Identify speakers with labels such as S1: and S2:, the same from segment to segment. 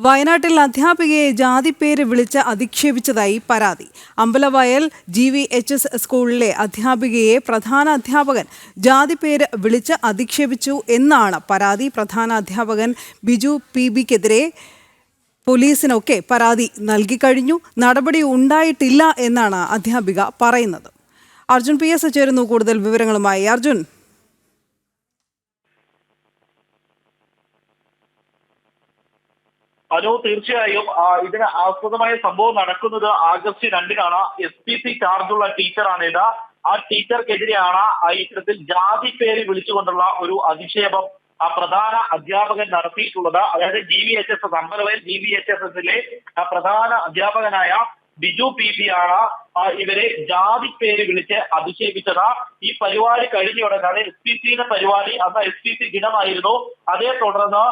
S1: വയനാട്ടിൽ അധ്യാപികയെ ജാതിപ്പേര് വിളിച്ച് അധിക്ഷേപിച്ചതായി പരാതി. അമ്പലവയൽ GVHS സ്കൂളിലെ അധ്യാപികയെ പ്രധാന അധ്യാപകൻ ജാതിപ്പേര് വിളിച്ച് അധിക്ഷേപിച്ചു എന്നാണ് പരാതി. പ്രധാന അധ്യാപകൻ ബിജു PBക്കെതിരെ പോലീസിനൊക്കെ പരാതി നൽകിക്കഴിഞ്ഞു. നടപടി ഉണ്ടായിട്ടില്ല എന്നാണ് അധ്യാപിക പറയുന്നത്. അർജുൻ PS ചേരുന്നു കൂടുതൽ വിവരങ്ങളുമായി. അർജുൻ,
S2: അനു, തീർച്ചയായും ഇതിന് ആസ്പദമായ സംഭവം നടക്കുന്നത് ആഗസ്റ്റ് 2-നാണ്. SPC ചാർജുള്ള ടീച്ചറാണിത്. ആ ടീച്ചർക്കെതിരെയാണ് ഇത്തരത്തിൽ ജാതി പേര് വിളിച്ചുകൊണ്ടുള്ള ഒരു അധിക്ഷേപം പ്രധാന അധ്യാപകൻ നടത്തിയിട്ടുള്ളത്. അതായത് GVHS അമ്പലവയൽ GVHSലെ പ്രധാന അധ്യാപകനായ ബിജു PB ആണ് ഇവരെ ജാതി പേര് വിളിച്ച് അധിക്ഷേപിച്ചത്. ഈ പരിപാടി കഴിഞ്ഞ ഉടനെ SPCയുടെ പരിപാടി, അന്ന് SPC ദിനമായിരുന്നു. അതേ തുടർന്ന്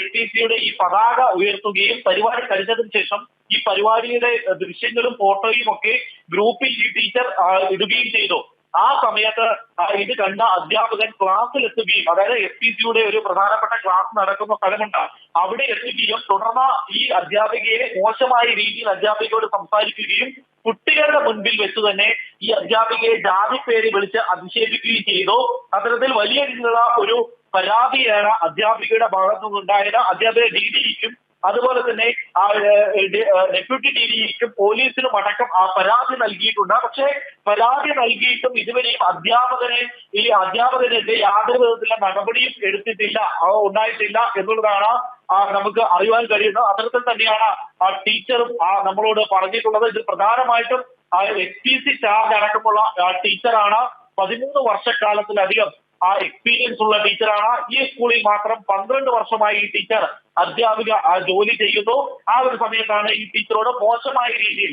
S2: SPCയുടെ ഈ പതാക ഉയർത്തുകയും പരിപാടി കഴിഞ്ഞതിന് ശേഷം ഈ പരിപാടിയുടെ ദൃശ്യങ്ങളും ഫോട്ടോയും ഒക്കെ ഗ്രൂപ്പിൽ ഈ ടീച്ചർ ഇടുകയും ചെയ്തു. ആ സമയത്ത് ഇത് കണ്ട അധ്യാപകൻ ക്ലാസ്സിലെത്തുകയും, അതായത് SPCയുടെ ഒരു പ്രധാനപ്പെട്ട ക്ലാസ് നടക്കുന്ന സ്ഥലമുണ്ട്, അവിടെ എത്തുകയും തുടർന്ന് ഈ അധ്യാപികയെ മോശമായ രീതിയിൽ അധ്യാപികയോട് സംസാരിക്കുകയും കുട്ടികളുടെ മുൻപിൽ വെച്ച് തന്നെ ഈ അധ്യാപികയെ ജാതി പേര് വിളിച്ച് അധിക്ഷേപിക്കുകയും ചെയ്തു. അത്തരത്തിൽ വലിയ രീതിയിലുള്ള ഒരു പരാതിയാണ് അധ്യാപികയുടെ ഭാഗത്തു നിന്നുണ്ടായത്. അധ്യാപിക DDEക്കും അതുപോലെ തന്നെ ഡെപ്യൂട്ടി DDEക്കും പോലീസിനും അടക്കം പരാതി നൽകിയിട്ടുണ്ട്. പക്ഷേ പരാതി നൽകിയിട്ടും ഇതുവരെയും അധ്യാപകനെതിരെ യാതൊരു വിധത്തിലുള്ള നടപടിയും ഉണ്ടായിട്ടില്ല എന്നുള്ളതാണ് നമുക്ക് അറിയാൻ കഴിയുന്നത്. അത്തരത്തിൽ തന്നെയാണ് ടീച്ചറും നമ്മളോട് പറഞ്ഞിട്ടുള്ളത്. ഇത് പ്രധാനമായിട്ടും SPC ചാർജ് അടക്കമുള്ള ടീച്ചറാണ്. 13 വർഷക്കാലത്തിലധികം എക്സ്പീരിയൻസ് ഉള്ള ടീച്ചറാണ്. ഈ സ്കൂളിൽ മാത്രം 12 വർഷമായി ഈ ടീച്ചർ അധ്യാപിക ജോലി ചെയ്യുന്നു. ആ ഒരു സമയത്താണ് ഈ ടീച്ചറോട് മോശമായ രീതിയിൽ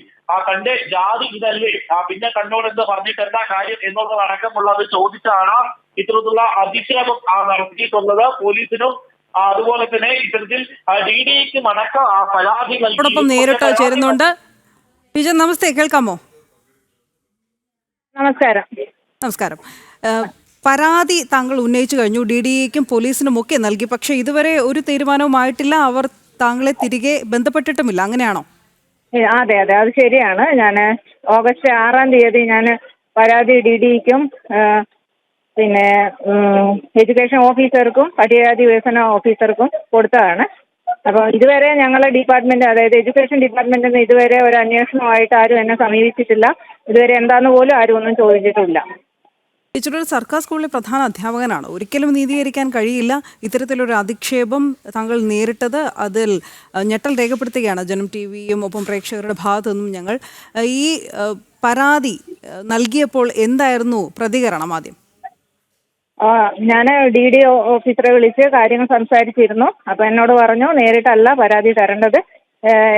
S2: തന്റെ ജാതി ഇതല്ലേ, പിന്നെ കണ്ണോടെന്ന് പറഞ്ഞിട്ട് എന്താ കാര്യം എന്നുള്ളതടക്കമുള്ളത് ചോദിച്ചാണ് ഇത്തരത്തിലുള്ള അധിക്ഷേപം നടത്തിയിട്ടുള്ളത്. പോലീസിനും അതുപോലെ തന്നെ ഇത്തരത്തിൽ DDEക്കും അടക്കം പരാതി നൽകി.
S1: നേരിട്ട് ചേരുന്നുണ്ട്. ടീച്ചർ നമസ്തേ, കേൾക്കാമോ? നമസ്കാരം. പരാതി താങ്കൾ ഉന്നയിച്ചു കഴിഞ്ഞു, DDEക്കും പോലീസിനും ഒക്കെ നൽകി. പക്ഷെ ഇതുവരെ ഒരു തീരുമാനവുമായിട്ടില്ല. അവർ താങ്കളെ തിരികെ ബന്ധപ്പെട്ടിട്ടുമില്ല, അങ്ങനെയാണോ?
S3: അതെ, അത് ശരിയാണ്. ഞാൻ ഓഗസ്റ്റ് 6-ാം തീയതി ഞാൻ പരാതി DDEക്കും പിന്നെ എഡ്യൂക്കേഷൻ ഓഫീസർക്കും പട്ടികജാതി വികസന ഓഫീസർക്കും കൊടുത്തതാണ്. അപ്പോൾ ഇതുവരെ ഞങ്ങളുടെ ഡിപ്പാർട്ട്മെന്റ്, അതായത് എഡ്യൂക്കേഷൻ ഡിപ്പാർട്ട്മെന്റിൽ നിന്ന് ഇതുവരെ ഒരു അന്വേഷണമായിട്ട് ആരും എന്നെ സമീപിച്ചിട്ടില്ല. ഇതുവരെ എന്താന്ന് പോലും ആരും ഒന്നും ചോദിച്ചിട്ടില്ല.
S1: ടീച്ചർ ഒരു സർക്കാർ സ്കൂളിലെ പ്രധാന അധ്യാപകനാണ്. ഒരിക്കലും നീതീകരിക്കാൻ കഴിയില്ല. ഇത്തരത്തിലൊരു അധിക്ഷേപം താങ്കൾ നേരിട്ടത് അതിൽ ഞെട്ടൽ രേഖപ്പെടുത്തുകയാണ് ജനം TVയും ഒപ്പം പ്രേക്ഷകരുടെ ഭാഗത്തു നിന്നും ഞങ്ങൾ. ഈ പരാതി നൽകിയപ്പോൾ എന്തായിരുന്നു പ്രതികരണം? ആദ്യം
S3: ഞാൻ DDE ഓഫീസറെ വിളിച്ച് കാര്യങ്ങൾ സംസാരിച്ചിരുന്നു. അപ്പോൾ എന്നോട് പറഞ്ഞു നേരിട്ടല്ല പരാതി തരേണ്ടത്,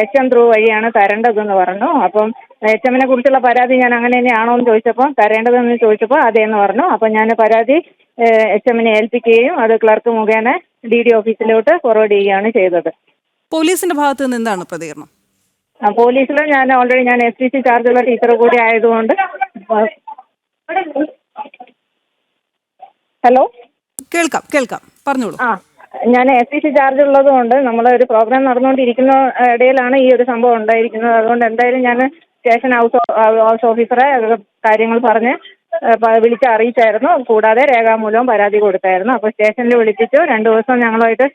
S3: HM ത്രൂ വഴിയാണ് തരേണ്ടതെന്ന് പറഞ്ഞു. അപ്പം HMനെ കുറിച്ചുള്ള പരാതി ഞാൻ അങ്ങനെ തന്നെയാണോ എന്ന് ചോദിച്ചപ്പോൾ, തരേണ്ടതെന്ന് ചോദിച്ചപ്പോൾ അതേന്ന് പറഞ്ഞു. അപ്പം ഞാൻ പരാതി HMനെ ഏൽപ്പിക്കുകയും അത് ക്ലർക്ക് മുഖേന DDE ഓഫീസിലോട്ട് ഫോർവേഡ് ചെയ്യുകയാണ് ചെയ്തത്.
S1: പോലീസിന്റെ ഭാഗത്ത് നിന്ന് എന്താണ് പ്രതികരണം?
S3: പോലീസിൽ ഞാൻ SPC ചാർജുള്ള ടീച്ചർ കൂടി ആയതുകൊണ്ട്. ഹലോ,
S1: കേൾക്കാം, പറഞ്ഞോളൂ.
S3: ഞാൻ SPC ചാർജ് ഉള്ളത് കൊണ്ട് നമ്മൾ ഒരു പ്രോഗ്രാം നടന്നുകൊണ്ടിരിക്കുന്ന ഇടയിലാണ് ഈ ഒരു സംഭവം ഉണ്ടായിരിക്കുന്നത്. അതുകൊണ്ട് എന്തായാലും ഞാൻ സ്റ്റേഷൻ ഹൗസ് ഓഫീസറെ കാര്യങ്ങൾ പറഞ്ഞ് വിളിച്ച് അറിയിച്ചായിരുന്നു. കൂടാതെ രേഖാമൂലവും പരാതി കൊടുത്തായിരുന്നു. അപ്പോൾ സ്റ്റേഷനിൽ വിളിപ്പിച്ചു 2 ദിവസം ഞങ്ങളുമായിട്ട്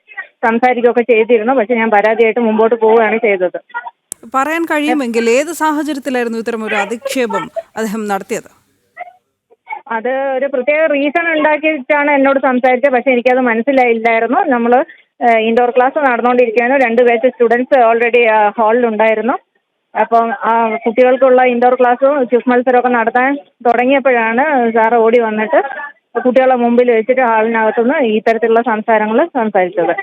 S3: സംസാരിക്കുകയൊക്കെ ചെയ്തിരുന്നു. പക്ഷെ ഞാൻ പരാതിയായിട്ട് മുമ്പോട്ട് പോവുകയാണ് ചെയ്തത്.
S1: പറയാൻ കഴിയുമെങ്കിൽ ഏത് സാഹചര്യത്തിലായിരുന്നു ഇത്തരം ഒരു അധിക്ഷേപം അദ്ദേഹം നടത്തിയത്?
S3: അത് ഒരു പ്രത്യേക റീസൺ ഉണ്ടാക്കിയിട്ടാണ് എന്നോട് സംസാരിച്ചത്. പക്ഷെ എനിക്കത് മനസ്സിലായില്ലായിരുന്നു. നമ്മൾ ഇൻഡോർ ക്ലാസ് നടന്നുകൊണ്ടിരിക്കുകയാണ്. 2 ബാച്ച് സ്റ്റുഡൻസ് ഓൾറെഡി ഹാളിലുണ്ടായിരുന്നു. അപ്പം കുട്ടികൾക്കുള്ള ഇൻഡോർ ക്ലാസ്സും ക്വിസ് മത്സരമൊക്കെ നടത്താൻ തുടങ്ങിയപ്പോഴാണ് സാറ് ഓടി വന്നിട്ട് കുട്ടികളെ മുമ്പിൽ വെച്ചിട്ട് ഹാളിനകത്തുനിന്ന് ഈ തരത്തിലുള്ള സംസാരിച്ചത്.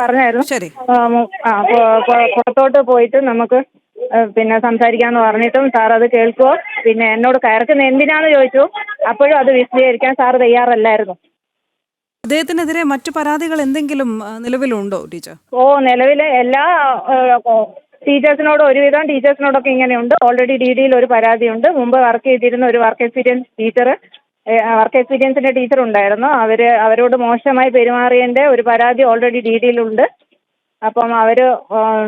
S3: പറഞ്ഞായിരുന്നു പുറത്തോട്ട് പോയിട്ട് നമുക്ക് പിന്നെ സംസാരിക്കാന്ന് പറഞ്ഞിട്ടും സാർ അത് കേൾക്കുവോ, പിന്നെ എന്നോട് കയർക്കുന്ന എന്തിനാന്ന് ചോദിച്ചു. അപ്പോഴും അത് വിശദീകരിക്കാൻ സാർ തയ്യാറല്ലായിരുന്നു.
S1: അദ്ദേഹത്തിനെതിരെ മറ്റു പരാതികൾ എന്തെങ്കിലും നിലവിലുണ്ടോ ടീച്ചർ?
S3: നിലവിലെ എല്ലാ ടീച്ചേഴ്സിനോടും, ഒരുവിധം ടീച്ചേഴ്സിനോടൊക്കെ ഇങ്ങനെയുണ്ട്. ഓൾറെഡി DDEയിൽ ഒരു പരാതിയുണ്ട്. മുമ്പ് വർക്ക് ചെയ്തിരുന്ന ഒരു വർക്ക് എക്സ്പീരിയൻസിന്റെ ടീച്ചർ ഉണ്ടായിരുന്നു. അവരോട് മോശമായി പെരുമാറിയതിന്റെ ഒരു പരാതി ഓൾറെഡി DDEയിലുണ്ട്. അപ്പം അവർ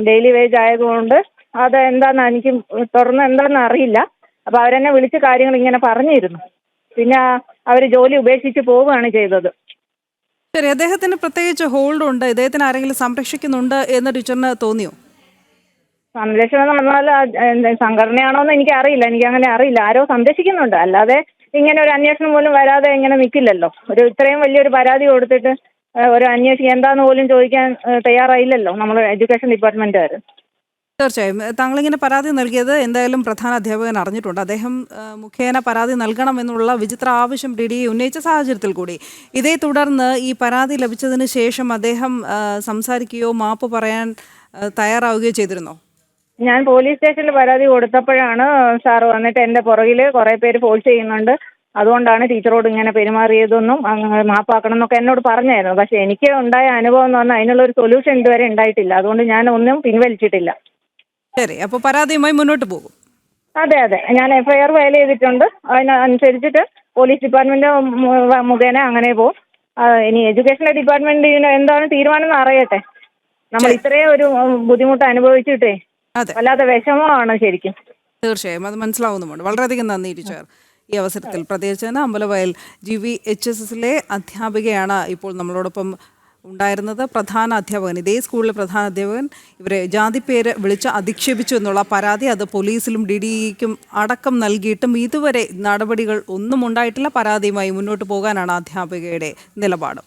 S3: ഡെയിലി വേജ് ആയതുകൊണ്ട് അത് എന്താണെന്ന് എനിക്ക് തുറന്ന് എന്താണെന്ന് അറിയില്ല. അപ്പോൾ അവരെന്നെ വിളിച്ച് കാര്യങ്ങൾ ഇങ്ങനെ പറഞ്ഞിരുന്നു. പിന്നെ അവർ ജോലി ഉപേക്ഷിച്ച് പോവുകയാണ് ചെയ്തത്.
S1: ശരി, അദ്ദേഹത്തിന് പ്രത്യേകിച്ച് ഹോൾഡ് ഉണ്ട്, ഇദ്ദേഹത്തിന് ആരെങ്കിലും സംരക്ഷിക്കുന്നുണ്ട് എന്ന് ടീച്ചറിന് തോന്നിയോ?
S3: സംരക്ഷണം എന്ന് പറഞ്ഞാൽ സംഘടനയാണോ എന്ന് എനിക്കറിയില്ല, എനിക്കങ്ങനെ അറിയില്ല. ആരോ സംരക്ഷിക്കുന്നുണ്ട്, അല്ലാതെ ഇങ്ങനെ ഒരു അന്വേഷണം പോലും വരാതെ ഇങ്ങനെ നിൽക്കില്ലല്ലോ. ഒരു ഇത്രയും വലിയൊരു പരാതി കൊടുത്തിട്ട് ഒരു അന്വേഷിക്കാൻ എന്താന്ന് പോലും ചോദിക്കാൻ തയ്യാറായില്ലല്ലോ നമ്മൾ എഡ്യൂക്കേഷൻ ഡിപ്പാർട്ട്മെൻറ്റുകാർ.
S1: തീർച്ചയായും താങ്കളിങ്ങനെ പരാതി നൽകിയത് എന്തായാലും പ്രധാന അധ്യാപകൻ അറിഞ്ഞിട്ടുണ്ട്. അദ്ദേഹം മുഖേന പരാതി നൽകണമെന്നുള്ള വിചിത്ര ആവശ്യം DDE ഉന്നയിച്ച സാഹചര്യത്തിൽ കൂടി ഇതേ തുടർന്ന് ഈ പരാതി ലഭിച്ചതിന് ശേഷം അദ്ദേഹം സംസാരിക്കുകയോ മാപ്പ് പറയാൻ തയ്യാറാവുകയോ ചെയ്തിരുന്നോ?
S3: ഞാൻ പോലീസ് സ്റ്റേഷനിൽ പരാതി കൊടുത്തപ്പോഴാണ് സാറ് വന്നിട്ട് എൻ്റെ പുറകിൽ കുറേ പേര് ഫോഴ്സ് ചെയ്യുന്നുണ്ട്, അതുകൊണ്ടാണ് ടീച്ചറോട് ഇങ്ങനെ പെരുമാറിയതെന്നും മാപ്പാക്കണം എന്നൊക്കെ എന്നോട് പറഞ്ഞായിരുന്നു. പക്ഷേ എനിക്ക് ഉണ്ടായ അനുഭവം എന്ന് പറഞ്ഞാൽ അതിനുള്ളൊരു സൊല്യൂഷൻ ഇതുവരെ ഉണ്ടായിട്ടില്ല. അതുകൊണ്ട് ഞാൻ ഒന്നും പിൻവലിച്ചിട്ടില്ല.
S1: ശരി, അപ്പോൾ പരാതിയുമായി മുന്നോട്ട് പോകും.
S3: അതെ, ഞാൻ FIR ഫയൽ ചെയ്തിട്ടുണ്ട്. അതിനനുസരിച്ചിട്ട് പോലീസ് ഡിപ്പാർട്ട്മെൻറ്റ് മുഖേന അങ്ങനെ പോകും. ഇനി എഡ്യൂക്കേഷൻ ഡിപ്പാർട്ട്മെൻറ്റിന് എന്താണ് തീരുമാനം എന്ന് അറിയട്ടെ. നമ്മൾ ഇത്രയും ഒരു ബുദ്ധിമുട്ട് അനുഭവിച്ചിട്ടേ വല്ലാത്ത വിഷമമാണ് ശരിക്കും.
S1: തീർച്ചയായും അത് മനസ്സിലാവുന്നുമുണ്ട്. വളരെയധികം നന്ദി ടീച്ചർ ഈ അവസരത്തിൽ പ്രതികരിച്ചതിന്. അമ്പലവയൽ GVHSSലെ അധ്യാപികയാണ് ഇപ്പോൾ നമ്മളോടൊപ്പം ഉണ്ടായിരുന്നത്. പ്രധാന അധ്യാപകൻ, ഇതേ സ്കൂളിലെ പ്രധാന അധ്യാപകൻ ഇവരെ ജാതിപ്പേര് വിളിച്ച് അധിക്ഷേപിച്ചു എന്നുള്ള പരാതി അത് പോലീസിലും DDEക്കും അടക്കം നൽകിയിട്ടും ഇതുവരെ നടപടികൾ ഒന്നും ഉണ്ടായിട്ടില്ല. പരാതിയുമായി മുന്നോട്ട് പോകാനാണ് അധ്യാപികയുടെ നിലപാട്.